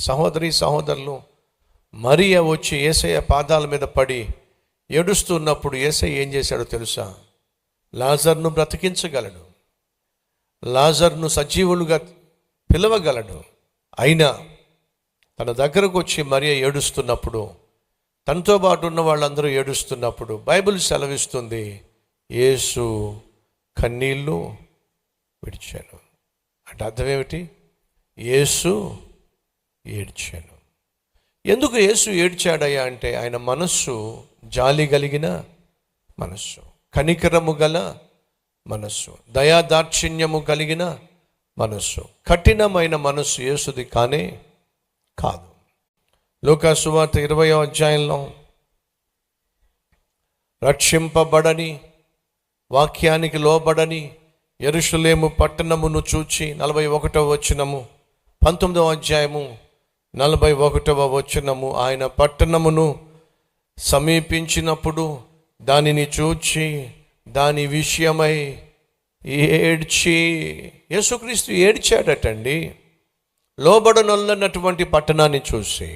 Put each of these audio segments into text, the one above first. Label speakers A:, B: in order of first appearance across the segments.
A: సహోదరి సహోదరులు, మరియ వచ్చి యేసయ్య పాదాల మీద పడి ఏడుస్తున్నప్పుడు యేసయ్య ఏం చేశాడో తెలుసా? లాజర్ను బ్రతికించగలడు, లాజర్ను సజీవులుగా పిలవగలడు. అయినా తన దగ్గరకు వచ్చి మరియ ఏడుస్తున్నప్పుడు, తనతో పాటు ఉన్న వాళ్ళందరూ ఏడుస్తున్నప్పుడు బైబిల్ సెలవిస్తుంది, యేసు కన్నీళ్ళు విడిచాను. అంటే అర్థం ఏమిటి? యేసు ఏడ్చాను. ఎందుకు యేసు ఏడ్చాడయ్యా అంటే, ఆయన మనస్సు జాలి కలిగిన మనస్సు, కనికరము గల మనస్సు, దయాదాక్షిణ్యము కలిగిన మనస్సు. కఠినమైన మనస్సు యేసుది కానే కాదు. లూకా సువార్త 20వ అధ్యాయంలో రక్షింపబడని, వాక్యానికి లోబడని యెరూషలేము పట్టణమును చూచి 41వ వచనము, 19వ అధ్యాయము 41వ వచనము, ఆయన పట్టణమును సమీపించినప్పుడు దానిని చూచి దాని విషయమై ఏడ్చి, యేసుక్రీస్తు ఏడ్చాడటండి. లోబడనొల్లనటువంటి పట్టణాన్ని చూసి,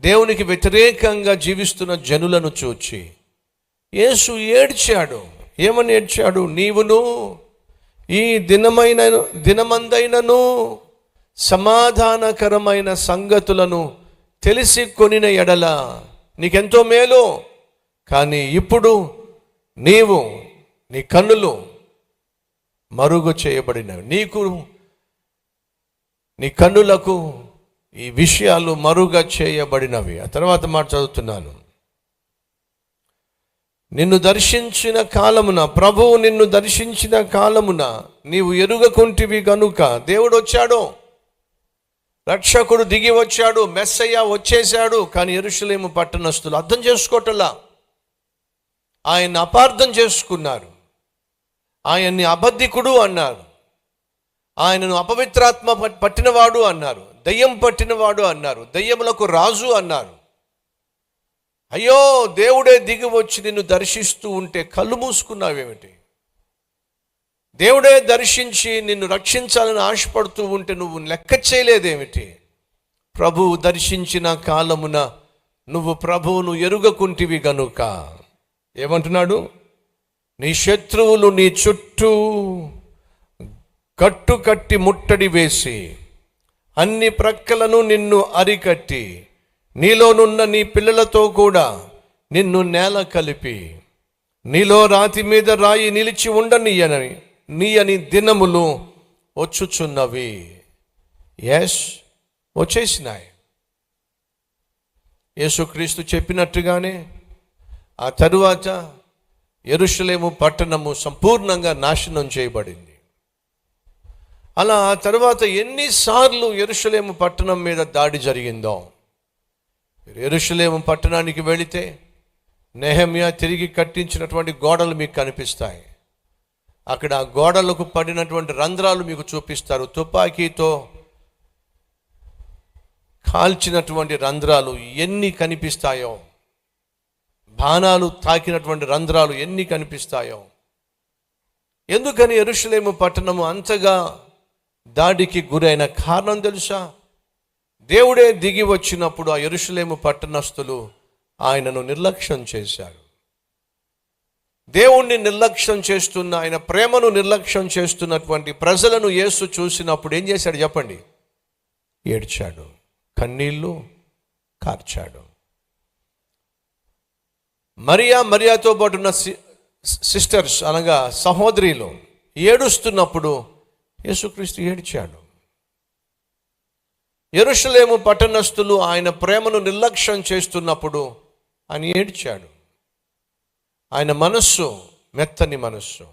A: దేవునికి వ్యతిరేకంగా జీవిస్తున్న జనులను చూచి యేసు ఏడ్చాడు. ఏమని ఏడ్చాడు? నీవును ఈ దినమందైనను సమాధానకరమైన సంగతులను తెలిసి కొనిన ఎడల నీకెంతో మేలు, కానీ ఇప్పుడు నీవు, నీ కన్నులు మరుగు చేయబడినవి, నీ కన్నులకు ఈ విషయాలు మరుగ చేయబడినవి. ఆ తర్వాత మాట చదువుతున్నాను. నిన్ను దర్శించిన కాలమున, ప్రభువు నిన్ను దర్శించిన కాలమున నీవు ఎరుగకుంటివి గనుక. దేవుడు వచ్చాడు, రక్షకుడు దిగి వచ్చాడు, మెస్సయ్య వచ్చేశాడు. కానీ యెరూషలేము పట్టణస్థులు అర్థం చేసుకోవటంలా, ఆయన్ని అపార్థం చేసుకున్నారు. ఆయన్ని అబద్ధికుడు అన్నారు, ఆయనను అపవిత్రాత్మ పట్టినవాడు అన్నారు, దయ్యం పట్టినవాడు అన్నారు, దయ్యములకు రాజు అన్నారు. అయ్యో, దేవుడే దిగి వచ్చి నిన్ను దర్శిస్తూ ఉంటే కళ్ళు మూసుకున్నావేమిటి? దేవుడే దర్శించి నిన్ను రక్షించాలని ఆశపడుతూ ఉంటే నువ్వు లెక్క చేయలేదేమిటి? ప్రభువు దర్శించిన కాలమున నువ్వు ప్రభువును ఎరుగకుంటివి గనుక. ఏమంటున్నాడు? నీ శత్రువులు నీ చుట్టూ కట్టి ముట్టడి వేసి అన్ని ప్రక్కలను నిన్ను అరికట్టి నీలోనున్న నీ పిల్లలతో కూడా నిన్ను నేల కలిపి నీలో రాతి మీద రాయి నిలిచి నీయని దినములు వచ్చుచున్నవి. ఎస్, వచ్చేసినాయి. యేసుక్రీస్తు చెప్పినట్టుగానే ఆ తరువాత యెరూషలేము పట్టణము సంపూర్ణంగా నాశనం చేయబడింది. అలా ఆ తర్వాత ఎన్నిసార్లు యెరూషలేము పట్టణం మీద దాడి జరిగిందో. యెరూషలేము పట్టణానికి వెళితే నెహెమ్యా తిరిగి కట్టించినటువంటి గోడలు మీకు కనిపిస్తాయి. అక్కడ ఆ గోడలకు పడినటువంటి రంధ్రాలు మీకు చూపిస్తారు. తుపాకీతో కాల్చినటువంటి రంధ్రాలు ఎన్ని కనిపిస్తాయో, బాణాలు తాకినటువంటి రంధ్రాలు ఎన్ని కనిపిస్తాయో. ఎందుకని యెరూషలేము పట్టణము అంతగా దాడికి గురైన కారణం తెలుసా? దేవుడే దిగి వచ్చినప్పుడు ఆ యెరూషలేము పట్టణస్థులు ఆయనను నిర్లక్ష్యం చేశారు. దేవుణ్ణి నిర్లక్ష్యం చేస్తున్న, ఆయన ప్రేమను నిర్లక్ష్యం చేస్తున్నటువంటి ప్రజలను యేసు చూసినప్పుడు ఏం చేశాడు చెప్పండి? ఏడ్చాడు, కన్నీళ్లు కార్చాడు. మరియాతో పాటు ఉన్న సిస్టర్స్ అనగా సహోదరులు ఏడుస్తున్నప్పుడు యేసుక్రీస్తు ఏడ్చాడు. యెరూషలేము పట్టణస్థులు ఆయన ప్రేమను నిర్లక్ష్యం చేస్తున్నప్పుడు ఆయన ఏడ్చాడు. ఆయన మనస్సు మెత్తని మనస్సు.